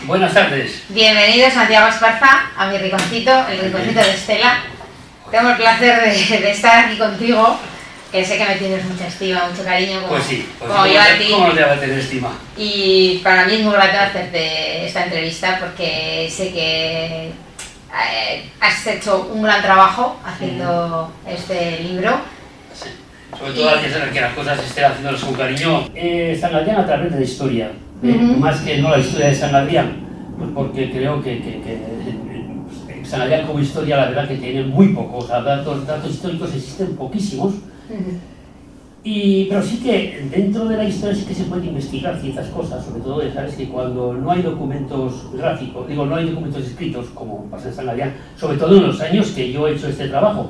Buenas tardes. Bienvenido Santiago Esparza a mi rinconcito, el rinconcito de Estela. Tengo el placer de estar aquí contigo, que sé que me tienes mucha estima, mucho cariño, como, Pues sí, como yo a ti. ¿Cómo no te va a tener estima? Y para mí es muy grato hacerte esta entrevista porque sé que has hecho un gran trabajo haciendo este libro. Sí. Sobre todo gracias a que las cosas estén haciéndolas con cariño. San Adrián a través de la historia, más que no la historia de San Adrián, pues porque creo que San Adrián como historia la verdad que tiene muy pocos, o sea, datos históricos existen poquísimos, pero sí que dentro de la historia sí que se puede investigar ciertas cosas, sobre todo sabes que cuando no hay documentos gráficos, digo no hay documentos escritos como pasa en San Adrián, sobre todo en los años que yo he hecho este trabajo,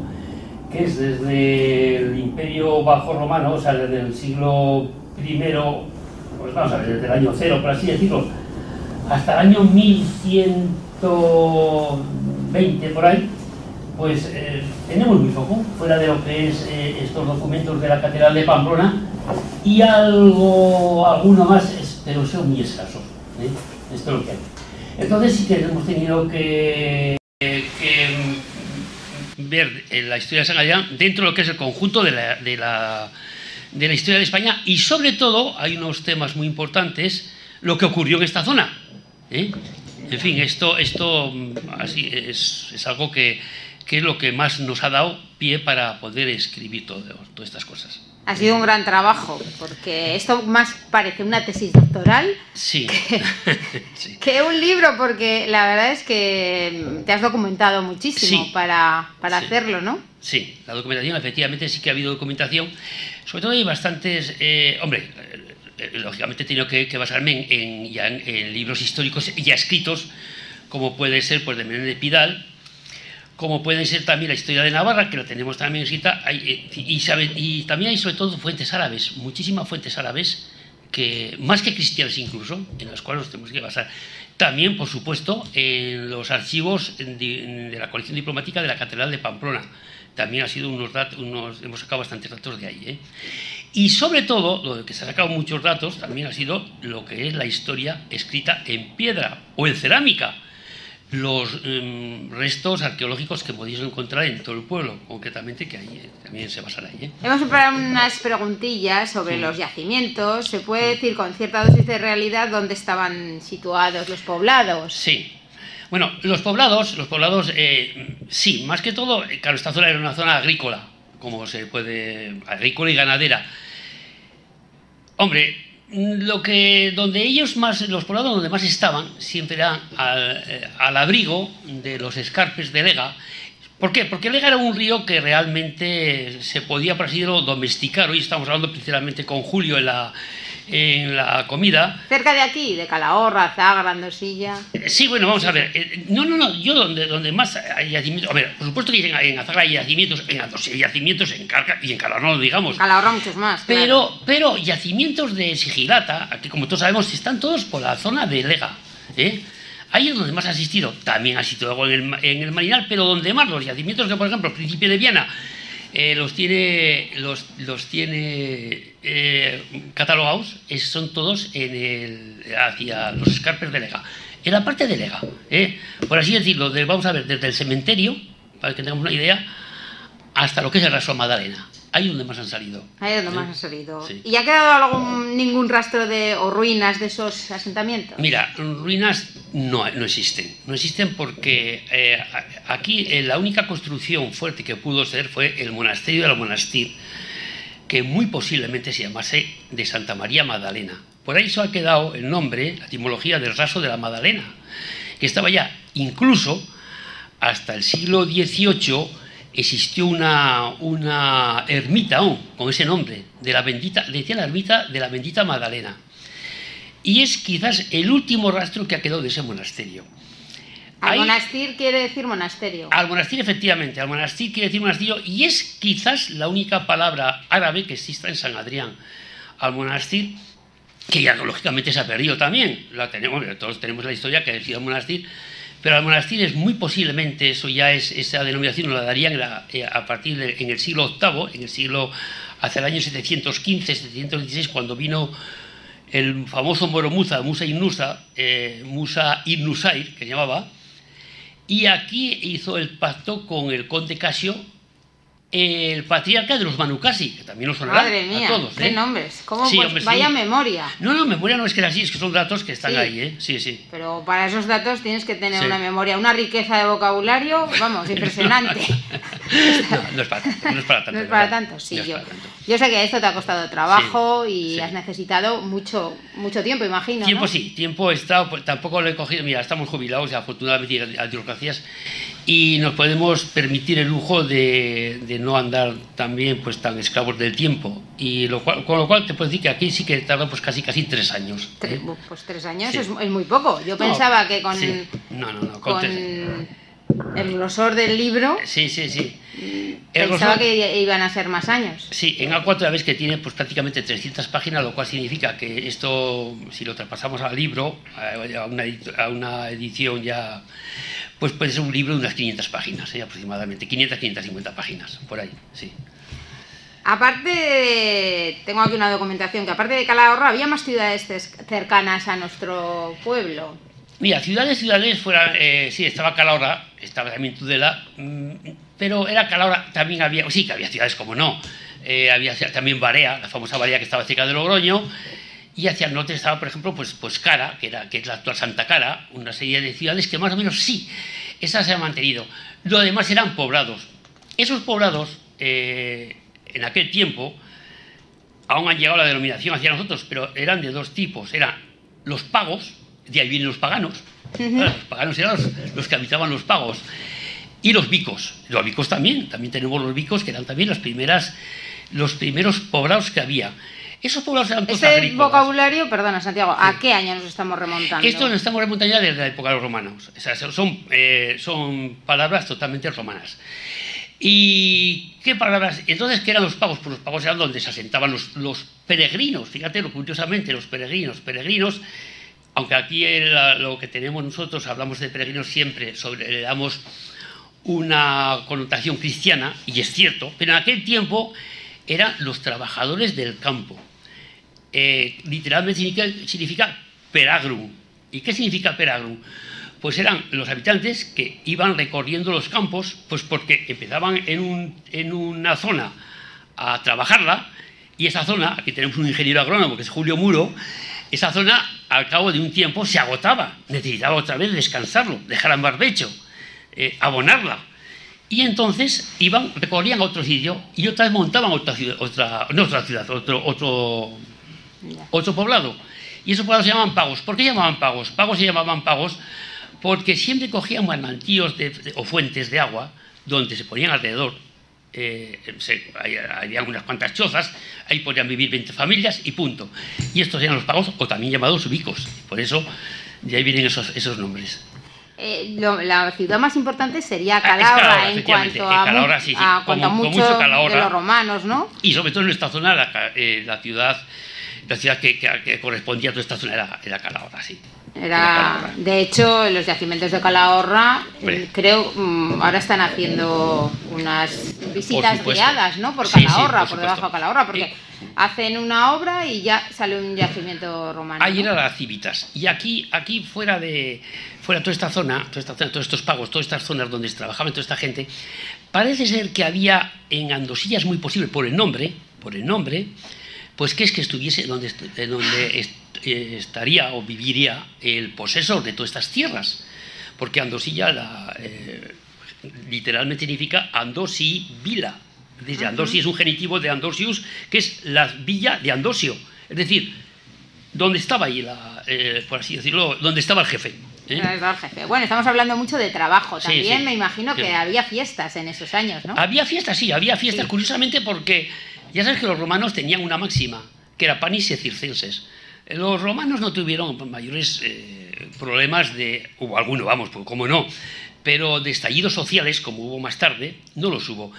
que es desde el Imperio Bajo Romano, o sea, desde el siglo I, pues vamos a ver, desde el año 0, por así decirlo, hasta el año 1120 por ahí, pues tenemos muy poco, fuera de lo que es estos documentos de la Catedral de Pamplona, y alguno más, pero son muy escasos, esto es lo que hay. Entonces sí que hemos tenido que ver la historia de San Adrián dentro de lo que es el conjunto de la historia de España, y sobre todo hay unos temas muy importantes, lo que ocurrió en esta zona. En fin, esto así es algo que es lo que más nos ha dado pie para poder escribir todas estas cosas. Ha sido un gran trabajo, porque esto más parece una tesis doctoral sí. que un libro, porque la verdad es que te has documentado muchísimo para hacerlo, ¿no? Sí, la documentación, efectivamente sí que ha habido documentación, sobre todo hay bastantes, lógicamente he tenido que basarme en libros históricos ya escritos, como puede ser pues, de Menéndez Pidal, como puede ser también la historia de Navarra, que la tenemos también escrita, y también hay sobre todo fuentes árabes, muchísimas fuentes árabes, más que cristianas incluso, en las cuales nos tenemos que basar. También, por supuesto, en los archivos de la colección diplomática de la Catedral de Pamplona. También ha sido hemos sacado bastantes datos de ahí. Y sobre todo, lo que se ha sacado muchos datos también ha sido lo que es la historia escrita en piedra o en cerámica. Los restos arqueológicos que podéis encontrar en todo el pueblo, concretamente, que ahí también se basan ahí. Hemos preparado unas preguntillas sobre los yacimientos. ¿Se puede decir con cierta dosis de realidad dónde estaban situados los poblados? Sí. Bueno, los poblados, sí, más que todo, claro, esta zona era una zona agrícola, agrícola y ganadera. Hombre, los poblados donde más estaban siempre eran al abrigo de los escarpes de Lega. ¿Por qué? Porque Lega era un río que realmente se podía, por así decirlo, domesticar. Hoy estamos hablando principalmente con Julio en la comida. Cerca de aquí, de Calahorra, Zagra, Andosilla. Sí, bueno, vamos a ver. Yo donde más hay yacimientos. A ver, por supuesto que en Zagra hay yacimientos, en Andosilla hay yacimientos, en Carca y en Calahorra, no digamos. En Calahorra muchos más. Pero yacimientos de Sigilata, aquí como todos sabemos, están todos por la zona de Lega. Ahí es donde más ha asistido. También ha asistido algo en el Marinal, pero donde más los yacimientos que, por ejemplo, el Príncipe de Viana los tiene catalogados, son todos hacia los escarpes de Lega. En la parte de Lega, por así decirlo, vamos a ver, desde el cementerio, para que tengamos una idea, hasta lo que es el Raso Magdalena. Ahí es donde más han salido. Ahí es donde más han salido. Sí. ¿Y ha quedado ningún rastro o ruinas de esos asentamientos? Mira, ruinas no existen. No existen porque aquí la única construcción fuerte que pudo ser fue el monasterio del Monestir, que muy posiblemente se llamase de Santa María Magdalena. Por ahí se ha quedado el nombre, la etimología del Raso de la Magdalena, que estaba ya incluso hasta el siglo XVIII. Existió una ermita con ese nombre, decía la ermita de la bendita Magdalena. Y es quizás el último rastro que ha quedado de ese monasterio. Al-Monastir quiere decir monasterio. Al-Monastir, efectivamente, Al-Monastir quiere decir monasterio, y es quizás la única palabra árabe que exista en San Adrián. Al-Monastir, que ya lógicamente se ha perdido también. Todos tenemos la historia que decía Al-Monastir. Pero Al-Monastir es muy posiblemente, esa denominación la darían a partir en el siglo VIII, hacia el año 715, 716, cuando vino el famoso moro Musa Musa ibn Nusair, que llamaba, y aquí hizo el pacto con el conde Casio, el patriarca de los Manukasi, que también nos sonará Madre mía, a todos. qué nombres, ¿cómo Sí, pues, hombre, vaya sí. memoria. No, memoria no es que era así, es que son datos que están Sí. ahí, ¿eh? Sí, sí. Pero para esos datos tienes que tener Sí. una memoria, una riqueza de vocabulario, vamos, impresionante. No es para tanto, no es para tanto. No es para ¿verdad? tanto, sí. No es Yo, para tanto. yo sé que esto te ha costado trabajo y sí. has necesitado mucho tiempo, imagino, Tiempo ¿no? sí, tiempo he estado, pues, tampoco lo he cogido, mira, estamos jubilados y afortunadamente, gracias, y nos podemos permitir el lujo de no andar también pues tan esclavos del tiempo, y con lo cual te puedo decir que aquí sí que tarda pues casi 3 años. Pues 3 años Sí. es muy poco. Yo pensaba que con, sí. No, con con 3. el glosor del libro Sí. pensaba grosor- que iban a ser más años. Sí, en A4 ya ves que tiene pues prácticamente 300 páginas, lo cual significa que esto, si lo traspasamos al libro, a una edición ya, pues puede ser un libro de unas 500 páginas, aproximadamente, 550 páginas, por ahí, sí. Tengo aquí una documentación que aparte de Calahorra había más ciudades cercanas a nuestro pueblo. Mira, ciudades fuera, sí, estaba Calahorra, estaba también Tudela, pero era Calahorra, también había, sí que había ciudades como no, había también Barea, la famosa Barea que estaba cerca de Logroño, y hacia el norte estaba, por ejemplo, pues Cara, que es la actual Santa Cara, una serie de ciudades que más o menos sí, esas se han mantenido. Lo demás eran poblados. Esos poblados, en aquel tiempo, aún han llegado a la denominación hacia nosotros, pero eran de dos tipos, eran los pagos, de ahí vienen los paganos. Los paganos eran los que habitaban los pagos. Y los vicos. Los vicos también tenemos los vicos, que eran también los primeros poblados que había. Esos poblados eran todos agrícolas. Vocabulario, perdona Santiago, ¿a qué año nos estamos remontando? Esto nos estamos remontando ya desde la época de los romanos. O sea, son palabras totalmente romanas. ¿Y qué palabras? Entonces, ¿qué eran los pagos? Pues los pagos eran donde se asentaban los peregrinos. Fíjate, curiosamente, los peregrinos, aunque aquí lo que tenemos nosotros, hablamos de peregrinos siempre, le damos una connotación cristiana, y es cierto, pero en aquel tiempo eran los trabajadores del campo. Literalmente significa peragrum. ¿Y qué significa peragrum? Pues eran los habitantes que iban recorriendo los campos, pues porque empezaban en una zona a trabajarla, y esa zona, aquí tenemos un ingeniero agrónomo que es Julio Muro, esa zona al cabo de un tiempo se agotaba, necesitaba otra vez descansarlo, dejar en barbecho, abonarla. Y entonces recorrían a otro sitio y otra vez montaban otro poblado. Y esos poblados se llamaban pagos. ¿Por qué llamaban pagos? Pagos se llamaban pagos porque siempre cogían manantíos o fuentes de agua donde se ponían alrededor. Había unas cuantas chozas, ahí podían vivir 20 familias y punto. Y estos eran los pagos, o también llamados vicos. Por eso de ahí vienen esos nombres. La ciudad más importante sería Calahorra, en cuanto a mucho Calahorra, de los romanos, ¿no? Y sobre todo en esta zona, la ciudad que correspondía a toda esta zona era Calahorra, sí. De hecho, los yacimientos de Calahorra, creo, ahora están haciendo unas visitas guiadas, ¿no? Por Calahorra, por debajo de Calahorra, porque hacen una obra y ya sale un yacimiento romano. Ahí era las Civitas. Y aquí fuera toda esta zona, todos estos pagos, todas estas zonas donde se trabajaba toda esta gente, parece ser que había en Andosilla, es muy posible, por el nombre, pues que es que estuviese donde estaría o viviría el posesor de todas estas tierras, porque Andosilla literalmente significa Andosi Vila. Desde Andosi es un genitivo de Andosius, que es la villa de Andosio, es decir, donde estaba ahí, por así decirlo, donde estaba el jefe. Bueno, estamos hablando mucho de trabajo. También me imagino que sí. Había fiestas en esos años, ¿no? Había fiestas, sí, curiosamente, porque ya sabes que los romanos tenían una máxima, que era panis et circenses. Los romanos no tuvieron mayores problemas hubo alguno, vamos, pues cómo no, pero de estallidos sociales, como hubo más tarde, no los hubo.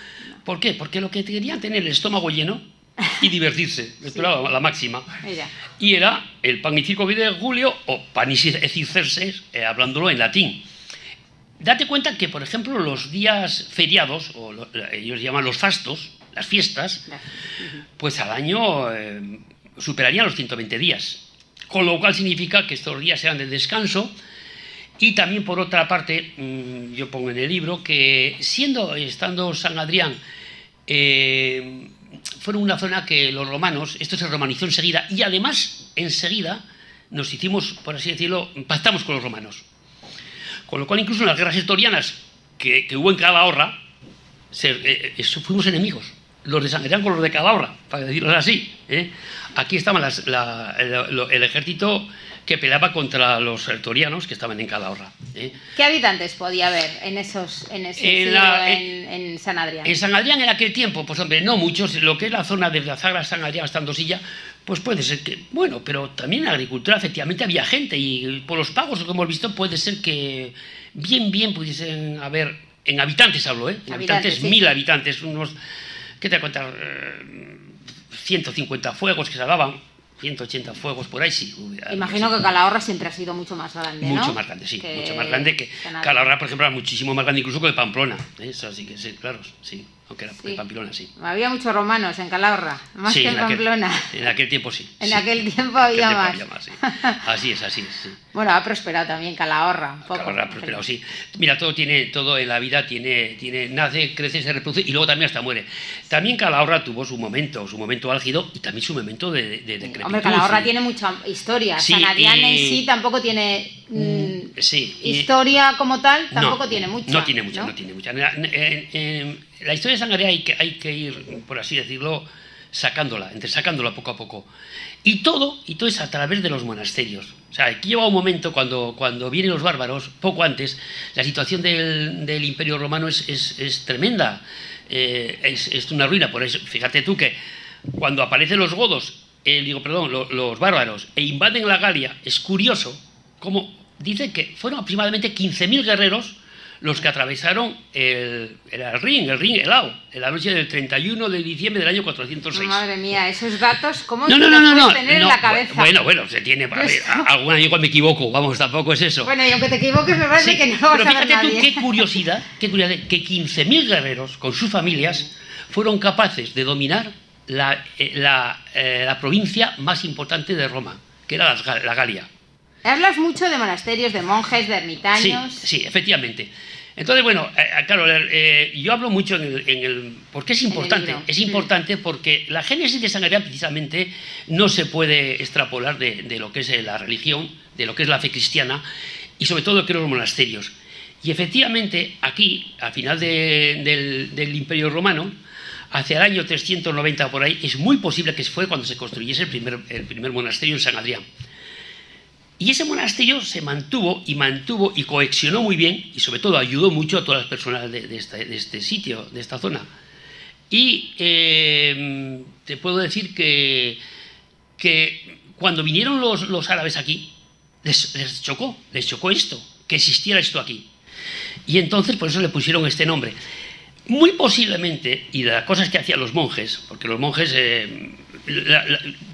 ¿Por qué? Porque lo que querían tener el estómago lleno y divertirse, esto era la máxima. Y era el pan y circo de Julio, o panis et circenses, hablándolo en latín. Date cuenta que, por ejemplo, los días feriados, ellos llaman los fastos, las fiestas, pues al año superarían los 120 días. con lo cual significa que estos días serán de descanso. Y también, por otra parte, yo pongo en el libro que estando San Adrián, fueron una zona que los romanos, esto se romanizó enseguida, y además enseguida nos hicimos, por así decirlo, pactamos con los romanos. Con lo cual, incluso en las guerras historianas que hubo en Calahorra, fuimos enemigos, los de San Adrián con los de Calahorra, para decirlo así. Aquí estaban el ejército que peleaba contra los sertorianos que estaban en Calahorra. ¿Qué habitantes podía haber en ese siglo en San Adrián? En San Adrián en aquel tiempo, pues hombre, no muchos. Lo que es la zona de la Zagra, San Adrián hasta Andosilla, pues puede ser que, bueno, pero también en la agricultura efectivamente había gente, y por los pagos que hemos visto puede ser que bien pudiesen haber, en habitantes hablo, en habitantes, sí. 1000 habitantes, unos, ¿qué te voy a contar? 150 fuegos que se daban. 180 fuegos por ahí, sí. Imagino que Calahorra siempre ha sido mucho más grande, ¿no? Mucho más grande, sí. Mucho más grande que Calahorra, por ejemplo, era muchísimo más grande incluso que Pamplona. Eso sí que sí, claro, sí. Aunque era de Pamplona, sí. Había muchos romanos en Calahorra, más que en Pamplona. En aquel tiempo sí. En aquel tiempo había más. Sí. Así es, sí. Bueno, ha prosperado también Calahorra. Calahorra ha prosperado, sí. Mira, todo en la vida nace, crece, se reproduce y luego también hasta muere. También Calahorra tuvo su momento álgido y también su momento de decrepitud. Hombre, Calahorra tiene mucha historia. Sí, San Adrián en sí tampoco tiene historia como tal, tampoco tiene mucha. No tiene mucha. La historia de San Adrián hay que ir, por así decirlo, sacándola poco a poco. Y todo es a través de los monasterios. O sea, aquí lleva un momento cuando vienen los bárbaros, poco antes, la situación del Imperio Romano es tremenda. Es una ruina. Por eso, fíjate tú que cuando aparecen los godos, los bárbaros, e invaden la Galia, es curioso cómo dice que fueron aproximadamente 15.000 guerreros los que atravesaron el Rin, el Lao, en la noche del 31 de diciembre del año 406. Madre mía, esos datos, ¿cómo no puedes tener en la cabeza? Bueno, se tiene. Alguna vez me equivoco, vamos, tampoco es eso. Bueno, y aunque te equivoques, me parece que no vas a ver nadie. Pero fíjate tú, qué curiosidad, que 15.000 guerreros con sus familias fueron capaces de dominar la provincia más importante de Roma, que era la Galia. Hablas mucho de monasterios, de monjes, de ermitaños. Sí, efectivamente. Entonces, bueno, claro, yo hablo mucho porque es importante. Es importante porque la génesis de San Adrián precisamente no se puede extrapolar de lo que es la religión, de lo que es la fe cristiana y sobre todo de lo que son los monasterios. Y efectivamente, aquí, al final del Imperio Romano, hacia el año 390 por ahí, es muy posible que fue cuando se construyese el primer monasterio en San Adrián. Y ese monasterio se mantuvo y cohesionó muy bien y sobre todo ayudó mucho a todas las personas de este sitio, de esta zona. Y te puedo decir que cuando vinieron los árabes aquí, les chocó esto, que existiera esto aquí. Y entonces por eso le pusieron este nombre. Muy posiblemente, y de las cosas que hacían los monjes, porque los monjes...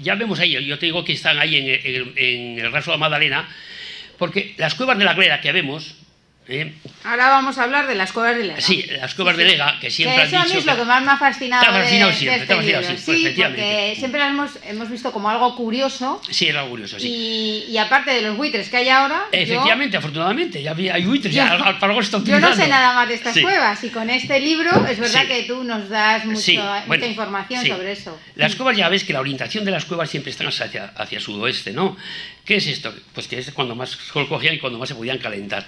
ya vemos ahí, yo te digo que están ahí en el raso de Magdalena, porque las cuevas de la Glera que vemos... Ahora vamos a hablar de las cuevas de Lega. Sí, las cuevas de Lega, que siempre han dicho... Eso a mí es lo que más me ha fascinado. Te ha fascinado siempre, sí, porque siempre hemos visto como algo curioso. Sí, era algo curioso, sí. Y aparte de los buitres que hay ahora... Efectivamente, afortunadamente, ya hay buitres, para algo está utilizando. Yo no sé nada más de estas cuevas, y con este libro es verdad que tú nos das mucha información sobre eso. Las cuevas, ya ves que la orientación de las cuevas siempre están hacia sudoeste, ¿no? ¿Qué es esto? Pues que es cuando más sol cogían y cuando más se podían calentar.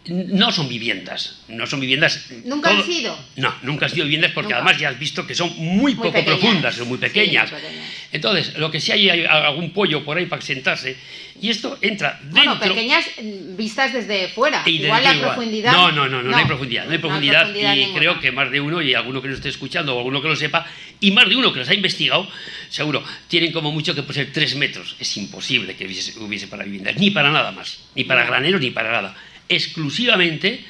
No son viviendas. ¿Nunca han sido? No, nunca han sido viviendas porque además ya has visto que son muy poco pequeñas. Profundas, son muy pequeñas. Sí, entonces, lo que sí hay algún pollo por ahí para sentarse y esto entra dentro... Bueno, pequeñas vistas desde fuera, igual la profundidad... No hay profundidad, y creo que más de uno, y alguno que nos esté escuchando o alguno que lo sepa, y más de uno que los ha investigado, seguro, tienen como mucho que ser 3 metros. Es imposible que hubiese para viviendas, ni para nada más, ni para graneros, ni para nada. Exclusivamente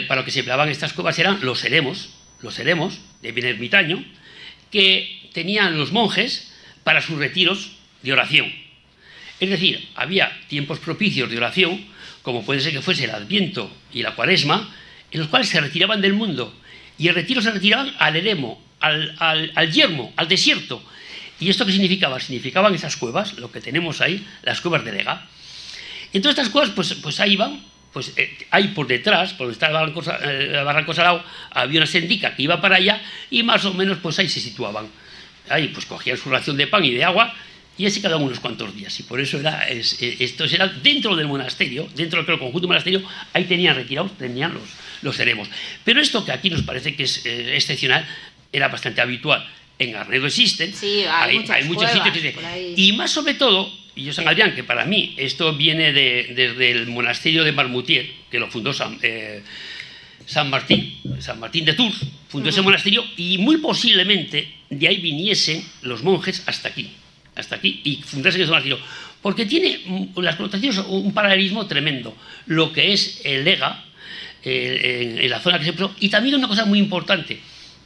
para lo que se empleaban estas cuevas eran los eremos de bien ermitaño, que tenían los monjes para sus retiros de oración. Es decir, había tiempos propicios de oración, como puede ser que fuese el Adviento y la Cuaresma, en los cuales se retiraban del mundo, y el retiro se retiraban al eremo, al yermo, al desierto, ¿Y esto qué significaba? Significaban esas cuevas, lo que tenemos ahí, las cuevas de Lega. Y en todas estas cuevas, pues ahí van, pues ahí por detrás, por donde está el Barranco Salado, había una sendica que iba para allá y más o menos pues ahí se situaban. Ahí pues cogían su ración de pan y de agua y así quedaban unos cuantos días. Y por eso esto era dentro del monasterio, dentro del conjunto monasterio, ahí tenían retirados, tenían los eremos. Pero esto que aquí nos parece que es excepcional, era bastante habitual. En Arnedo existen, sí, hay muchos sitios que y más sobre todo, y yo San Adrián, que para mí esto viene desde el monasterio de Marmoutier, que lo fundó San Martín de Tours, fundó ese monasterio, y muy posiblemente de ahí viniesen los monjes hasta aquí y fundasen ese monasterio, porque tiene las connotaciones, un paralelismo tremendo, lo que es el Lega, en la zona que se puso, y también una cosa muy importante,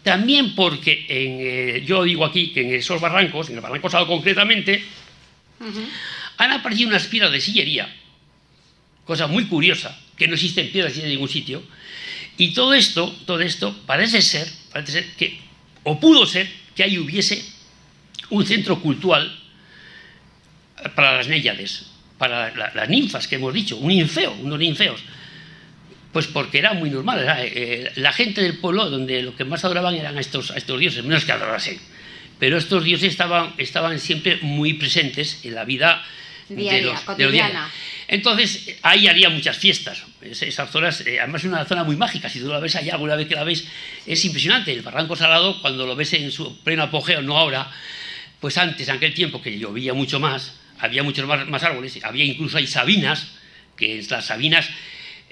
también porque yo digo aquí que en esos barrancos, en el Barranco Salado concretamente, han aparecido unas piedras de sillería, cosa muy curiosa, que no existen piedras en ningún sitio, y todo esto parece ser que, o pudo ser, que ahí hubiese un centro cultural para las Néyades, para las ninfas que hemos dicho, unos ninfeos. Pues porque era muy normal, la gente del pueblo donde lo que más adoraban eran a estos dioses, menos que adorasen. Pero estos dioses estaban siempre muy presentes en la vida diaria, cotidiana. Entonces, ahí haría muchas fiestas. Esas zonas, además es una zona muy mágica, si tú la ves allá, alguna vez que la ves, es impresionante. El Barranco Salado, cuando lo ves en su pleno apogeo, no ahora, pues antes, en aquel tiempo que llovía mucho más, había muchos más árboles, había incluso hay sabinas, que las sabinas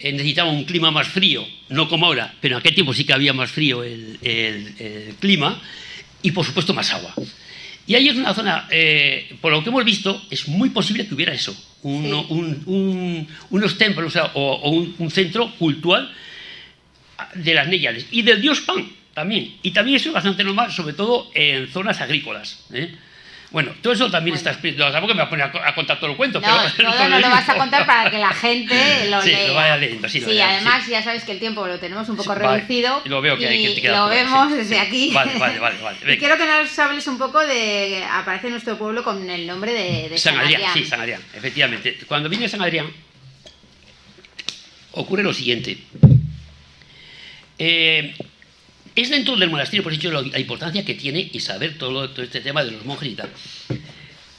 necesitaban un clima más frío, no como ahora, pero en aquel tiempo sí que había más frío el clima, y por supuesto más agua. Y ahí es una zona, por lo que hemos visto, es muy posible que hubiera eso, unos templos, o un centro cultural de las Néyades, y del dios Pan también. Y también eso es bastante normal, sobre todo en zonas agrícolas. Bueno, todo eso también está escrito. Tampoco me voy a poner a contar todo el cuento. No, pero todo no lo vas a contar para que la gente lo lea. Sí, lo vaya leyendo. Sí, además ya sabes que el tiempo lo tenemos un poco reducido. Lo veo que hay que lo vemos desde aquí. Vale. Y quiero que nos hables un poco de... Aparece nuestro pueblo con el nombre de San Adrián. Sí, San Adrián, efectivamente. Cuando viene San Adrián, ocurre lo siguiente. Es dentro del monasterio, por eso la importancia que tiene y saber todo este tema de los monjes y tal.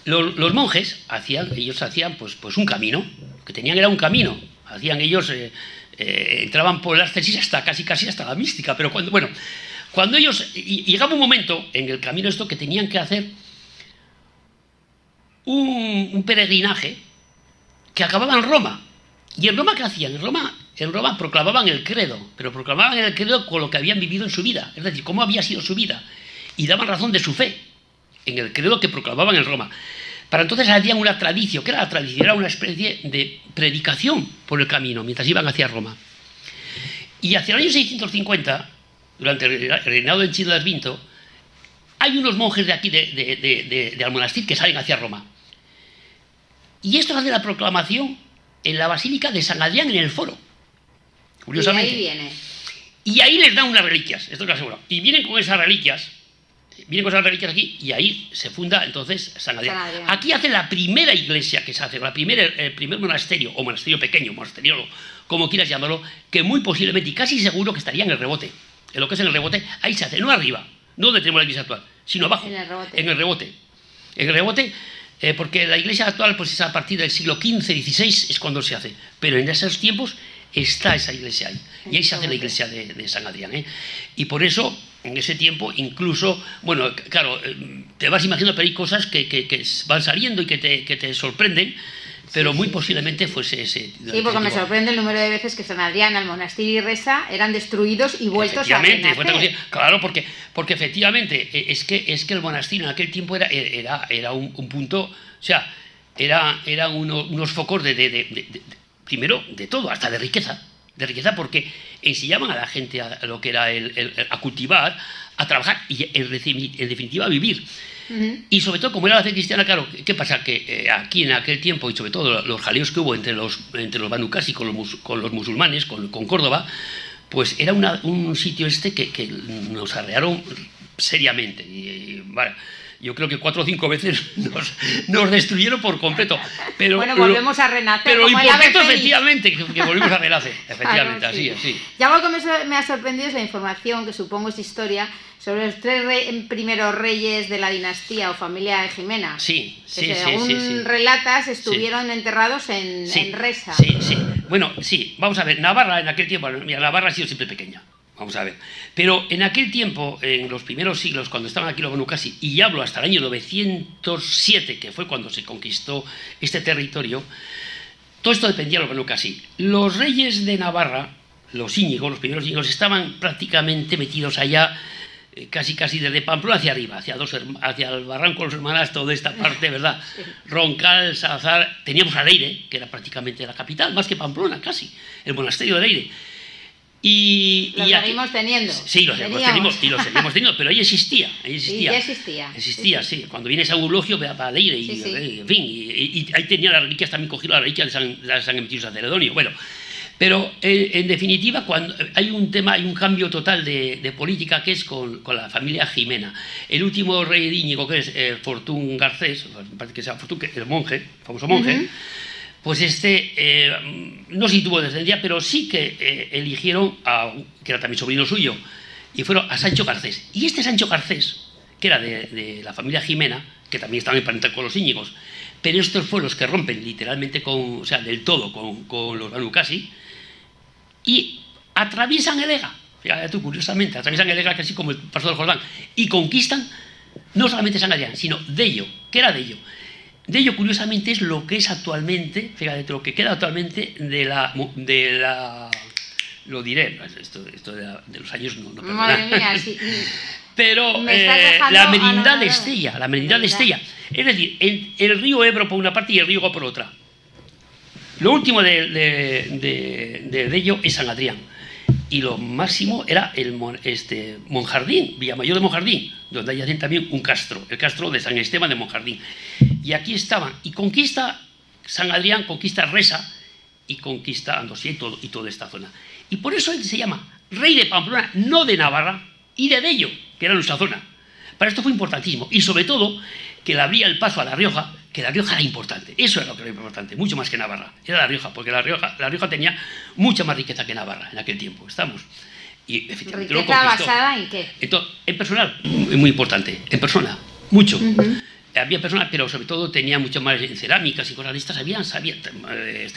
Los monjes hacían pues un camino, lo que tenían era un camino. Hacían ellos, entraban por el ascesis hasta casi hasta la mística, pero cuando ellos, llegaba un momento en el camino esto que tenían que hacer un peregrinaje que acababa en Roma. ¿Y en Roma qué hacían? En Roma proclamaban el credo, pero proclamaban el credo con lo que habían vivido en su vida, es decir, cómo había sido su vida, y daban razón de su fe en el credo que proclamaban en Roma. Para entonces hacían una tradición, que era la tradición, era una especie de predicación por el camino, mientras iban hacia Roma. Y hacia el año 650, durante el reinado de Childas V, hay unos monjes de aquí, de Almonastir, que salen hacia Roma. Y estos hacen la proclamación en la Basílica de San Adrián, en el Foro. Curiosamente. Y ahí viene. Y ahí les dan unas reliquias, esto lo aseguro. Y vienen con esas reliquias aquí, y ahí se funda entonces San Adrián. Aquí hace la primera iglesia que se hace, el primer monasterio, o monasterio pequeño, monasterio, como quieras llamarlo, que muy posiblemente y casi seguro que estaría en el Rebote. En lo que es en el Rebote, ahí se hace, no arriba, no donde tenemos la iglesia actual, sino abajo, en el Rebote. En el Rebote, porque la iglesia actual pues es a partir del siglo XV, XVI, es cuando se hace. Pero en esos tiempos está esa iglesia ahí. Y ahí se hace la iglesia de San Adrián. Y por eso, en ese tiempo, incluso, bueno, claro, te vas imaginando, pero hay cosas que van saliendo y que te sorprenden, pero muy posiblemente fuese ese. Sí, porque me sorprende el número de veces que San Adrián, Almonastir y Resa eran destruidos y vueltos a renacer. Claro, porque efectivamente es que el monasterio en aquel tiempo era un punto, o sea, eran unos focos primero de todo, hasta de riqueza, porque enseñaban a la gente a lo que era a cultivar, a trabajar y en definitiva a vivir. Y sobre todo, como era la fe cristiana, claro, ¿qué pasa? Que aquí en aquel tiempo, y sobre todo los jaleos que hubo entre los Banu Qasi con los musulmanes, con Córdoba, pues era un sitio que nos arrearon seriamente. Yo creo que 4 o 5 veces nos destruyeron por completo. Pero bueno, volvemos a renacer. Pero lo importante, efectivamente, que volvemos a renacer. Efectivamente, claro, sí. Así. Y algo que me ha sorprendido es la información, que supongo es historia, sobre los 3 primeros reyes de la dinastía o familia de Jimena. Sí. Según relatas, estuvieron enterrados en Resa. Sí. Bueno, sí, vamos a ver, Navarra en aquel tiempo, mira, Navarra ha sido siempre pequeña. Vamos a ver. Pero en aquel tiempo, en los primeros siglos, cuando estaban aquí los Benucasi, y hablo hasta el año 907, que fue cuando se conquistó este territorio, todo esto dependía de los Benucasi. Los reyes de Navarra, los Íñigos, los primeros Íñigos, estaban prácticamente metidos allá, casi desde Pamplona hacia arriba, hacia el Barranco de los Hermanas, toda esta parte, ¿verdad? Sí. Roncal, Salazar, teníamos a Leire, que era prácticamente la capital, más que Pamplona, casi, el monasterio de Leire. Y los seguimos teniendo. Sí, los seguimos teniendo, pero ahí existía. Sí, ya existía. Existía, sí. Cuando viene a Eulogio, va a Leire, en fin, y ahí tenía las reliquias, también cogió la reliquia de San Emetius Celedonio. Bueno, pero en definitiva, cuando hay un tema, hay un cambio total de política que es con la familia Jimena. El último rey de Íñigo, que es Fortún Garcés, parece que sea Fortún, el monje, el famoso monje, pues no sé si tuvo descendencia, pero sí que eligieron que era también sobrino suyo, y fueron a Sancho Garcés. Y este Sancho Garcés, que era de la familia Jimena, que también estaba emparentado con los Íñigos, pero estos fueron los que rompen literalmente del todo con los Benucasi, y atraviesan el Ega, fíjate tú, curiosamente, atraviesan el Ega casi como el paso del Jordán, y conquistan no solamente San Adrián, sino Deyo. ¿Qué era Deyo? Deyo, curiosamente, es lo que es actualmente, fíjate, lo que queda actualmente de la lo diré, esto de los años no Madre mía, sí. Pero la Merindad de Estella, es decir, el río Ebro por una parte y el río Ego por otra. Lo último de Deyo es San Adrián, y lo máximo era Monjardín, Villamayor de Monjardín, donde hay también un castro, el castro de San Esteban de Monjardín. Y aquí estaban, y conquista San Adrián, conquista Resa, y conquista Andosia y toda esta zona. Y por eso él se llama rey de Pamplona, no de Navarra, y de Deyo, que era nuestra zona. Para esto fue importantísimo, y sobre todo que le abría el paso a La Rioja, que La Rioja era importante, eso era lo que era importante, mucho más que Navarra, era La Rioja, porque La Rioja tenía mucha más riqueza que Navarra en aquel tiempo, estamos. Y efectivamente ¿Riqueza basada en qué? Entonces, en personal, muy importante, en persona, mucho. Había personas, pero sobre todo tenía mucho más en cerámicas y cosas de estas, había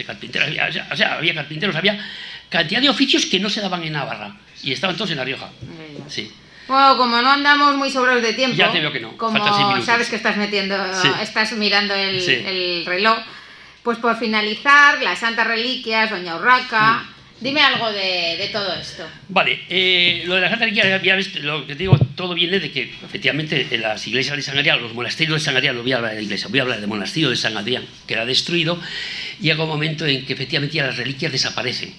carpinteros, había carpinteros, había cantidad de oficios que no se daban en Navarra, y estaban todos en La Rioja, sí. Bueno, como no andamos muy sobrados de tiempo, ya te veo que no. Como sabes que estás mirando el reloj, pues por finalizar, las santas reliquias, Doña Urraca, dime algo de todo esto. Vale, lo de las santas reliquias, ya ves, lo que te digo, todo viene de que efectivamente en las iglesias de San Adrián, los monasterios de San Adrián, no voy a hablar de la iglesia, voy a hablar del monasterio de San Adrián, que era destruido, y llega un momento en que efectivamente ya las reliquias desaparecen.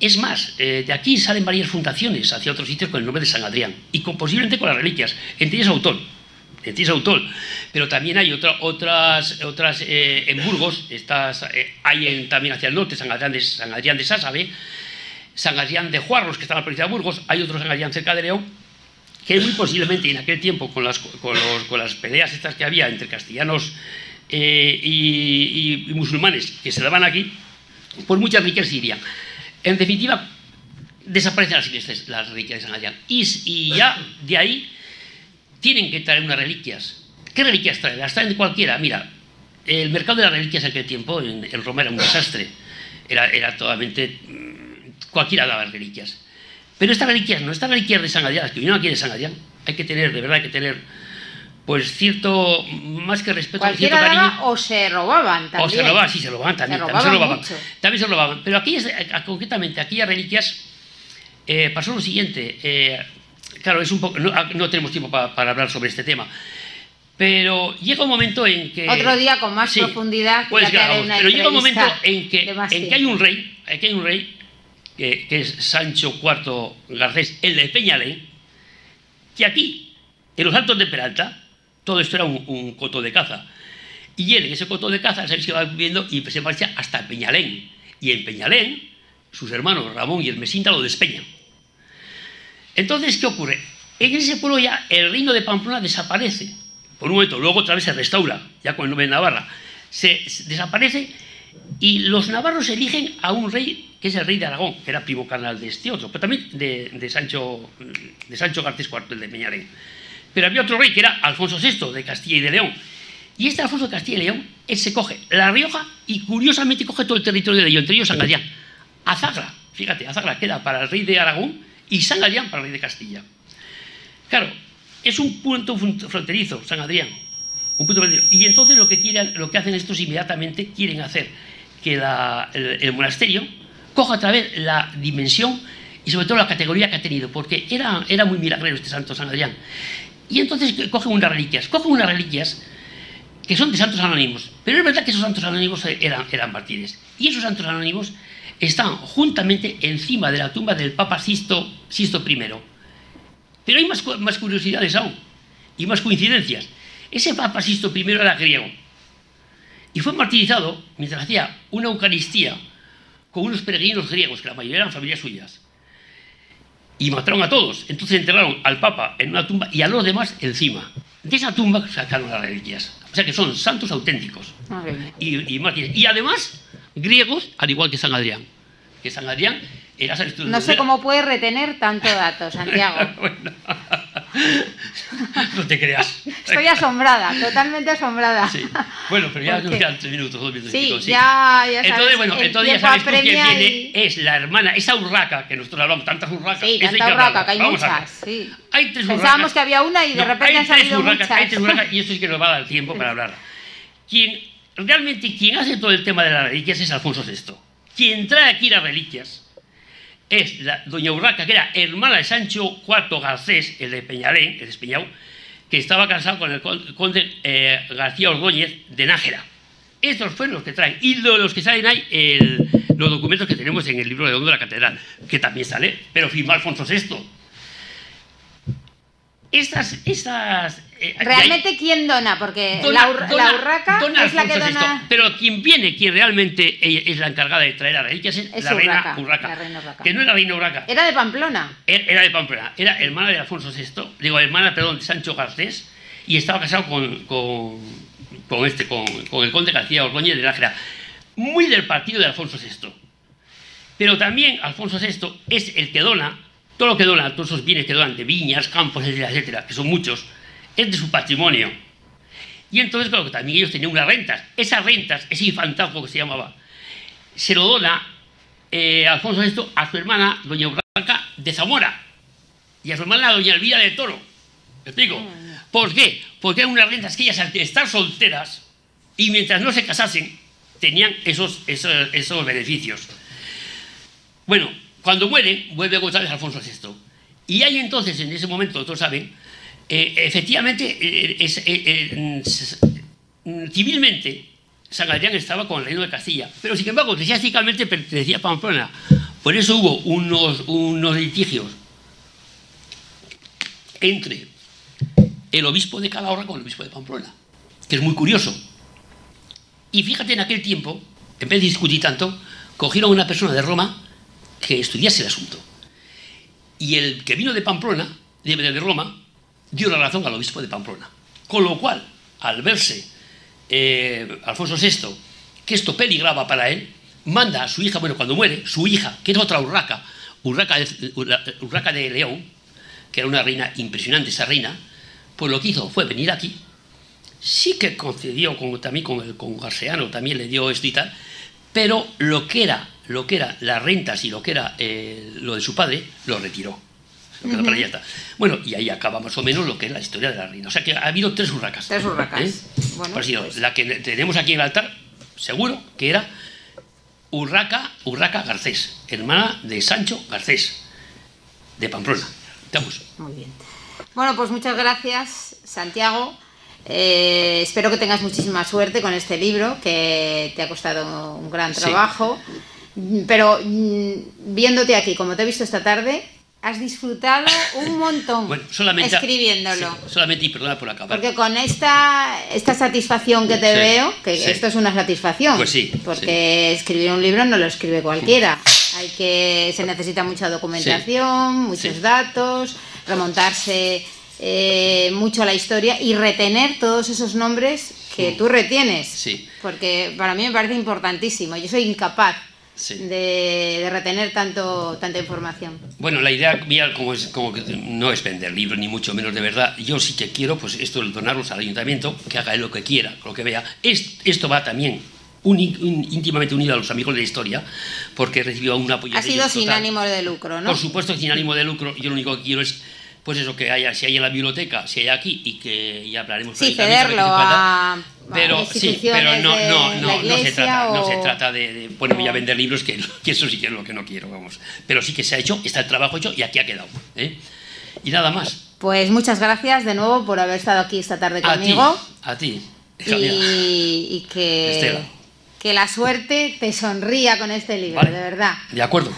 Es más, de aquí salen varias fundaciones hacia otros sitios con el nombre de San Adrián, y posiblemente con las reliquias, entre ellas Autol, pero también hay otras en Burgos, hay también hacia el norte, San Adrián de Sásabe, San Adrián de Juarros, que está en la provincia de Burgos, hay otro San Adrián cerca de León, que muy posiblemente en aquel tiempo, con las peleas estas que había entre castellanos y musulmanes que se daban aquí, pues muchas reliquias irían. En definitiva, desaparecen las reliquias de San Adrián, y ya de ahí tienen que traer unas reliquias. ¿Qué reliquias traen? Las traen de cualquiera. Mira, el mercado de las reliquias en aquel tiempo en Roma era un desastre, era totalmente, cualquiera daba reliquias. Pero estas reliquias de San Adrián, las que vinieron aquí de San Adrián, hay que tener, de verdad, hay que tener pues cierto, más que respeto, cierto cariño. Daba, o se robaban también. O se robaban, sí, se robaban también. También se robaban. Pero aquí, concretamente, aquellas reliquias, pasó lo siguiente. Claro, es un poco, no tenemos tiempo para hablar sobre este tema. Pero llega un momento en que... Otro día con más profundidad. Pues claro, pero llega un momento en que hay un rey, que es Sancho IV Garcés, el de Peñalén, que aquí, en los Altos de Peralta, todo esto era un coto de caza. Y él, en ese coto de caza, sabéis que va viviendo y se marcha hasta Peñalén. Y en Peñalén, sus hermanos Ramón y Ermesinda lo despeñan. Entonces, ¿qué ocurre? En ese pueblo ya el reino de Pamplona desaparece. por un momento, luego otra vez se restaura, ya con el nombre de Navarra, se desaparece y los navarros eligen a un rey que es el rey de Aragón, que era primo carnal de este otro, pero también de Sancho Garcés IV, el de Peñalén. Pero había otro rey que era Alfonso VI de Castilla y de León. Y este Alfonso de Castilla y León, él se coge La Rioja y curiosamente coge todo el territorio de León, entre ellos San Adrián. Azagra, fíjate, Azagra queda para el rey de Aragón y San Adrián para el rey de Castilla. Claro, es un punto fronterizo, San Adrián. Un punto fronterizo. Y entonces lo que hacen estos inmediatamente, quieren hacer que el monasterio coja otra vez la dimensión y sobre todo la categoría que ha tenido, porque era muy milagrero este santo San Adrián. Y entonces cogen unas reliquias que son de santos anónimos, pero es verdad que esos santos anónimos eran mártires. Y esos santos anónimos están juntamente encima de la tumba del Papa Sixto I. Pero hay más curiosidades aún, y más coincidencias. Ese Papa Sixto I era griego, y fue martirizado mientras hacía una Eucaristía con unos peregrinos griegos, que la mayoría eran familias suyas. Y mataron a todos. Entonces enterraron al Papa en una tumba y a los demás encima. De esa tumba sacaron las reliquias. O sea que son santos auténticos. Y además, griegos, al igual que San Adrián. Que San Adrián era San Estudio. No sé cómo puedes retener tanto dato, Santiago. Bueno, no te creas. Estoy asombrada, totalmente asombrada. Sí. Bueno, pero ya nos quedan 3 minutos, 2 minutos. Sí, sí. Ya sabes. Entonces ya sabes tú quién viene. Es la hermana, esa urraca, que nosotros hablamos, tantas urracas. Sí, tanta urraca, que hay muchas. Sí. Hay 3 urracas. Pensábamos que había una y de repente han salido muchas. Hay 3 urracas y esto sí que nos va a dar tiempo para hablar. Realmente quien hace todo el tema de las reliquias es Alfonso VI. Quien trae aquí las reliquias es doña Urraca, que era hermana de Sancho IV Garcés, el de Peñalén, el de Espeñao, que estaba casado con el conde García Ordóñez de Nájera. Estos fueron los que traen. Y los que salen ahí, los documentos que tenemos en el libro redondo de la catedral, que también sale, pero firmó Alfonso VI. ¿Realmente quién dona? Porque la urraca es la que dona... Pero quien realmente es la encargada de traer las reliquias es la reina Urraca. Que no era reina Urraca. Era de Pamplona. Era de Pamplona. Era hermana de Alfonso VI. De Sancho Garcés. Y estaba casado con el conde García Ordóñez de Nájera. Muy del partido de Alfonso VI. Pero también Alfonso VI es el que dona... Todo lo que dona, todos esos bienes que donan de viñas, campos, etcétera, que son muchos, es de su patrimonio. Y entonces, claro, que también ellos tenían unas rentas. Esas rentas, ese infantazgo que se llamaba, se lo dona Alfonso VI a su hermana, doña Urraca de Zamora, y a su hermana, doña Elvira de Toro. ¿Me explico? ¿Por qué? Porque eran unas rentas que ellas, al estar solteras, y mientras no se casasen, tenían esos beneficios. Bueno, cuando muere, vuelve otra vez Alfonso VI. Y hay entonces, en ese momento, todos saben, efectivamente, civilmente, San Adrián estaba con el reino de Castilla, pero sin embargo, eclesiásticamente pertenecía a Pamplona. Por eso hubo unos litigios entre el obispo de Calahorra con el obispo de Pamplona, que es muy curioso. Y fíjate, en aquel tiempo, en vez de discutir tanto, cogieron a una persona de Roma que estudiase el asunto. Y el que vino de Pamplona, de Roma, dio la razón al obispo de Pamplona. Con lo cual, al verse Alfonso VI que esto peligraba para él, manda a su hija, bueno, cuando muere, su hija, que era otra Urraca de León, que era una reina impresionante, esa reina, pues lo que hizo fue venir aquí. Sí que concedió también con Garceano, también le dio esto y tal, pero lo que era las rentas y lo que era lo de su padre, lo retiró. Bueno, y ahí acaba más o menos lo que es la historia de la reina. O sea que ha habido 3 urracas. 3 urracas. Bueno, pues la que tenemos aquí en el altar, seguro que era Urraca Garcés, hermana de Sancho Garcés, de Pamplona. Estamos. Muy bien. Bueno, pues muchas gracias, Santiago. Espero que tengas muchísima suerte con este libro, que te ha costado un gran trabajo. Sí. Pero viéndote aquí, como te he visto esta tarde, has disfrutado un montón escribiéndolo. Sí, solamente, y perdona por acabar. Porque con esta satisfacción que te veo, que esto es una satisfacción. Pues sí. Porque escribir un libro no lo escribe cualquiera. Se necesita mucha documentación, muchos datos, remontarse mucho la historia y retener todos esos nombres que tú retienes. Sí. Porque para mí me parece importantísimo. Yo soy incapaz de retener tanta información. Bueno, la idea mía como que no es vender libros, ni mucho menos, de verdad. Yo sí que quiero, pues esto, donarlos al ayuntamiento, que haga él lo que quiera, lo que vea. Esto va también íntimamente unido a los amigos de la historia, porque recibió un apoyo. Ha sido sin ánimo de lucro, ¿no? Por supuesto, sin ánimo de lucro. Yo lo único que quiero es, pues eso, que haya, si hay en la biblioteca, si hay aquí, y que ya hablaremos. Sí, cederlo a pero no se trata de ponerme a vender libros, que eso sí que es lo que no quiero, vamos. Pero sí que se ha hecho, está el trabajo hecho y aquí ha quedado, ¿eh? Y nada más. Pues muchas gracias de nuevo por haber estado aquí esta tarde conmigo. A ti. Y que la suerte te sonría con este libro, vale. De verdad. De acuerdo.